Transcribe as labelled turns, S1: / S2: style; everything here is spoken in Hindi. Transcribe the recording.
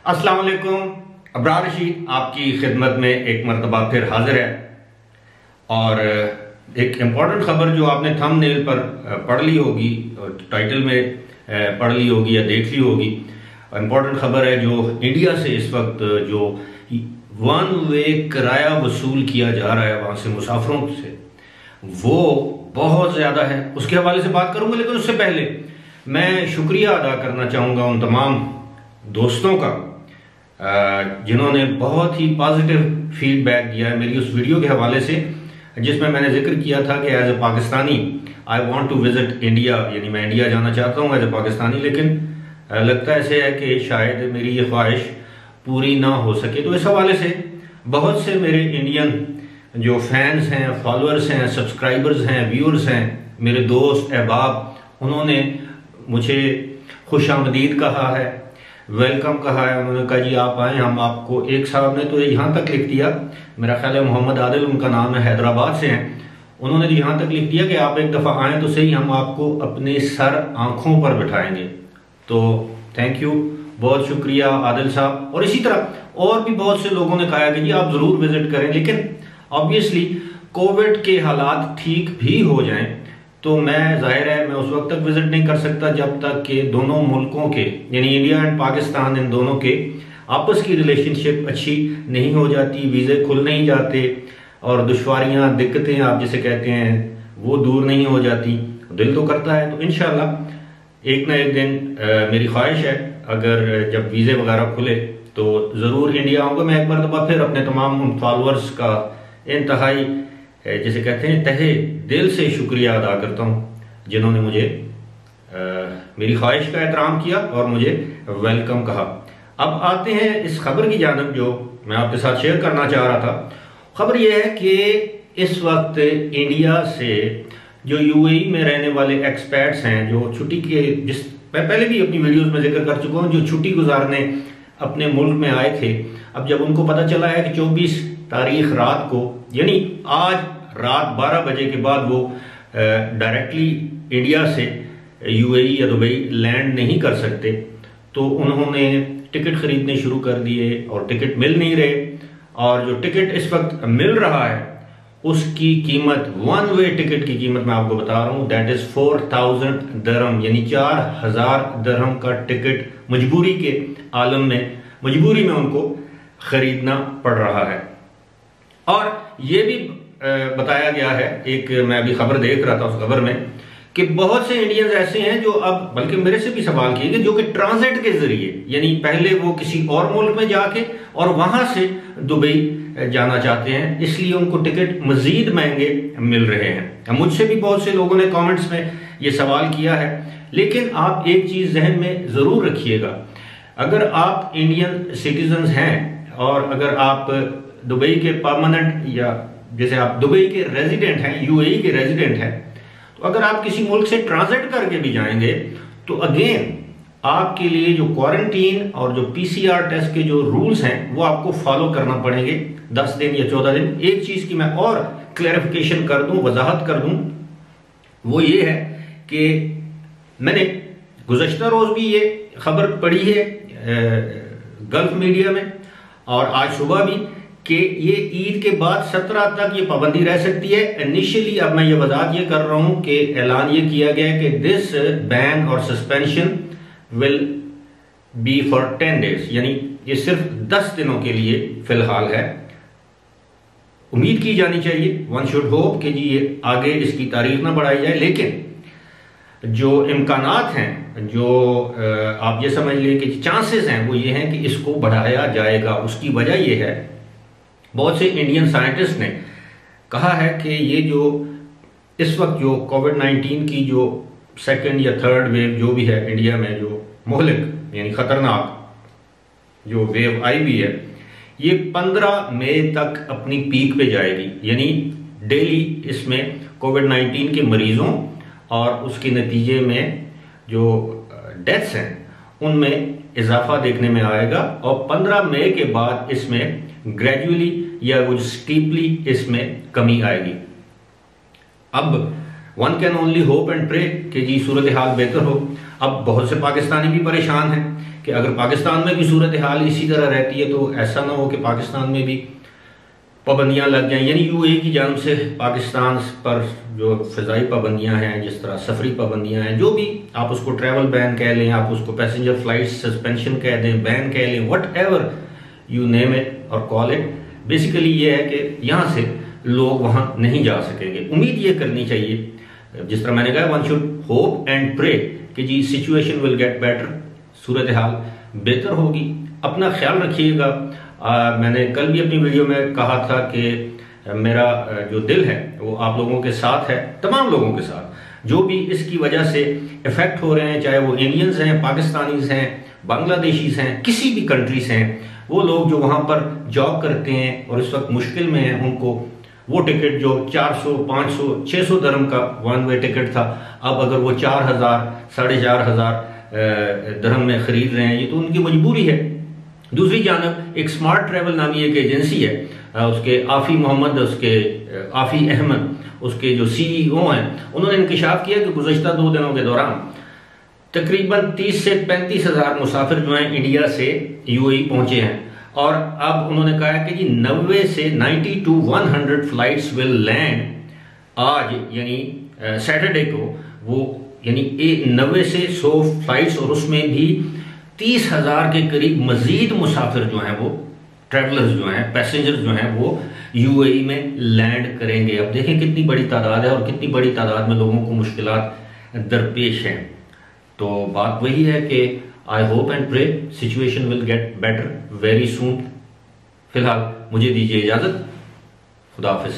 S1: अस्सलाम वालेकुम। अबरार रशीद आपकी खिदमत में एक मरतबा फिर हाजिर है और एक इम्पॉर्टेंट खबर जो आपने थंबनेल पर पढ़ ली होगी, टाइटल में पढ़ ली होगी या देख ली होगी। इम्पॉर्टेंट खबर है जो इंडिया से इस वक्त जो वन वे किराया वसूल किया जा रहा है वहां से मुसाफिरों से, वो बहुत ज़्यादा है। उसके हवाले से बात करूंगा, लेकिन उससे पहले मैं शुक्रिया अदा करना चाहूँगा उन तमाम दोस्तों का जिन्होंने बहुत ही पॉजिटिव फीडबैक दिया है मेरी उस वीडियो के हवाले से जिसमें मैंने जिक्र किया था कि as a Pakistani I want to visit India, यानी मैं इंडिया जाना चाहता हूँ एज ए पाकिस्तानी, लेकिन लगता ऐसे है कि शायद मेरी ये ख्वाहिश पूरी ना हो सके। तो इस हवाले से बहुत से मेरे इंडियन जो फैंस हैं, फॉलोअर्स हैं, सब्सक्राइबर्स हैं, व्यूअर्स हैं, मेरे दोस्त अहबाब, उन्होंने मुझे खुशामदीद कहा है, वेलकम कहा है। उन्होंने कहा जी आप आए, हम आपको, एक साहब ने तो यहाँ तक लिख दिया, मेरा ख्याल है मोहम्मद आदिल उनका नाम है, हैदराबाद से हैं, उन्होंने तो यहाँ तक लिख दिया कि आप एक दफ़ा आएँ तो सही, हम आपको अपने सर आंखों पर बिठाएंगे। तो थैंक यू, बहुत शुक्रिया आदिल साहब। और इसी तरह और भी बहुत से लोगों ने कहा कि जी आप ज़रूर विजिट करें, लेकिन ऑब्वियसली कोविड के हालात ठीक भी हो जाएं तो मैं, जाहिर है, मैं उस वक्त तक विजिट नहीं कर सकता जब तक कि दोनों मुल्कों के, यानी इंडिया एंड पाकिस्तान, इन दोनों के आपस की रिलेशनशिप अच्छी नहीं हो जाती, वीज़े खुल नहीं जाते और दुश्वारियां, दिक्कतें आप जिसे कहते हैं वो दूर नहीं हो जाती। दिल तो करता है, तो इंशाल्लाह एक ना एक दिन मेरी ख्वाहिश है अगर जब वीज़े वगैरह खुले तो ज़रूर इंडिया आऊँगा। मैं एक मरतबा फिर अपने तमाम फॉलोअर्स का इंतहाई, जिसे कहते हैं, तहे दिल से शुक्रिया अदा करता हूँ जिन्होंने मुझे मेरी ख्वाहिश का एहतराम किया और मुझे वेलकम कहा। अब आते हैं इस खबर की जानिब जो मैं आपके साथ शेयर करना चाह रहा था। खबर यह है कि इस वक्त इंडिया से जो यूएई में रहने वाले एक्सपर्ट्स हैं, जो छुट्टी के, जिस मैं पहले भी अपनी वीडियोस में जिक्र कर चुका हूँ, जो छुट्टी गुजारने अपने मुल्क में आए थे, अब जब उनको पता चला है कि 24 तारीख रात को, यानी आज रात 12 बजे के बाद वो डायरेक्टली इंडिया से यूएई या दुबई लैंड नहीं कर सकते, तो उन्होंने टिकट खरीदने शुरू कर दिए और टिकट मिल नहीं रहे। और जो टिकट इस वक्त मिल रहा है उसकी कीमत, वन वे टिकट की कीमत मैं आपको बता रहा हूँ, दैट इज 4000 दरहम, यानी 4000 दरहम का टिकट मजबूरी के आलम में, मजबूरी में उनको खरीदना पड़ रहा है। और ये भी बताया गया है, एक मैं अभी खबर देख रहा था, उस खबर में कि बहुत से इंडियंस ऐसे हैं जो अब, बल्कि मेरे से भी सवाल किए गए, जो कि ट्रांजिट के जरिए, यानी पहले वो किसी और मुल्क में जाके और वहां से दुबई जाना चाहते हैं, इसलिए उनको टिकट मजीद महंगे मिल रहे हैं। मुझसे भी बहुत से लोगों ने कमेंट्स में ये सवाल किया है, लेकिन आप एक चीज जहन में जरूर रखिएगा, अगर आप इंडियन सिटीजन हैं और अगर आप दुबई के परमानेंट, या जैसे आप दुबई के रेजिडेंट हैं, यूएई के रेजिडेंट हैं, तो अगर आप किसी मुल्क से ट्रांजिट करके भी जाएंगे तो अगेन आपके लिए जो क्वारंटीन और जो पीसीआर टेस्ट के जो रूल्स हैं वो आपको फॉलो करना पड़ेंगे 10 दिन या 14 दिन। एक चीज की मैं और क्लैरिफिकेशन कर दूं, वजाहत कर दूं, वो ये है कि मैंने गुज़श्ता रोज भी ये खबर पढ़ी है गल्फ मीडिया में और आज सुबह भी, कि ये ईद के बाद 17 तक ये पाबंदी रह सकती है। इनिशियली अब मैं ये वजाहत ये कर रहा हूं कि ऐलान ये किया गया है कि दिस बैन और suspension will be for 10 days, यानी ये सिर्फ 10 दिनों के लिए फिलहाल है। उम्मीद की जानी चाहिए, वन शुड होप कि जी ये आगे इसकी तारीख ना बढ़ाई जाए, लेकिन जो इम्कानात हैं, जो आप ये समझ लें कि चांसेस हैं, वो ये हैं कि इसको बढ़ाया जाएगा। उसकी वजह ये है, बहुत से इंडियन साइंटिस्ट ने कहा है कि ये जो इस वक्त जो कोविड-19 की जो सेकंड या थर्ड वेव जो भी है इंडिया में, जो मोहलिक यानी खतरनाक जो वेव आई भी है, ये 15 मई तक अपनी पीक पे जाएगी, यानी डेली इसमें कोविड-19 के मरीजों और उसके नतीजे में जो डेथ्स हैं उनमें इजाफा देखने में आएगा और 15 मई के बाद इसमें ग्रेजुअली या वो स्टीपली इसमें कमी आएगी। अब one can only hope and pray कि जी सूरत हाल बेहतर हो। अब बहुत से पाकिस्तानी भी परेशान हैं कि अगर पाकिस्तान में भी सूरत हाल इसी तरह रहती है तो ऐसा ना हो कि पाकिस्तान में भी पाबंदियां लग जाएं, यानी यूएई की जानब से पाकिस्तान पर जो फ़िज़ाई पाबंदियां हैं, जिस तरह सफरी पाबंदियां हैं, जो भी आप उसको ट्रैवल बैन कह लें, आप उसको पैसेंजर फ्लाइट सस्पेंशन कह दें, बैन कह लें, what ever you name it और कॉल इट, बेसिकली ये है कि यहाँ से लोग वहाँ नहीं जा सकेंगे। उम्मीद ये करनी चाहिए, जिस तरह मैंने कहा, one should hope and pray कि the situation will get better, सूरत हाल बेहतर होगी। अपना ख्याल रखिएगा। मैंने कल भी अपनी वीडियो में कहा था कि मेरा जो दिल है वो आप लोगों के साथ है, तमाम लोगों के साथ जो भी इसकी वजह से इफेक्ट हो रहे हैं, चाहे वो इंडियंस हैं, पाकिस्तानीज हैं, बांग्लादेशीज हैं, किसी भी कंट्रीज हैं, वो लोग जो वहाँ पर जॉब करते हैं और इस वक्त मुश्किल में हैं, उनको वो टिकट जो 400, 500, 600 दरहम का वन वे टिकट था, अब अगर वो 4000, 4500 दरहम में खरीद रहे हैं, ये तो उनकी मजबूरी है। दूसरी जानब एक स्मार्ट ट्रैवल नामी एक एजेंसी है, उसके आफी मोहम्मद, उसके आफी अहमद, उसके जो सीईओ हैं, उन्होंने इंकशाफ किया कि गुज़श्ता 2 दिनों के दौरान तकरीबन 30 से 35 हज़ार मुसाफिर जो हैं इंडिया से यूएई पहुंचे हैं। और अब उन्होंने कहा है कि जी 90 से 90 to 100 फ्लाइट्स विल लैंड आज, यानी सैटरडे को, वो यानी 90 से 100 फ्लाइट्स, और उसमें भी 30,000 के करीब मजीद मुसाफिर जो हैं, वो ट्रैवलर्स जो हैं, पैसेंजर्स जो हैं, वो यूएई में लैंड करेंगे। अब देखें कितनी बड़ी तादाद है और कितनी बड़ी तादाद में लोगों को मुश्किलात दरपेश हैं। तो बात वही है कि I hope and pray situation will get better very soon. फिलहाल मुझे दीजिए इजाजत। खुदा हाफिज।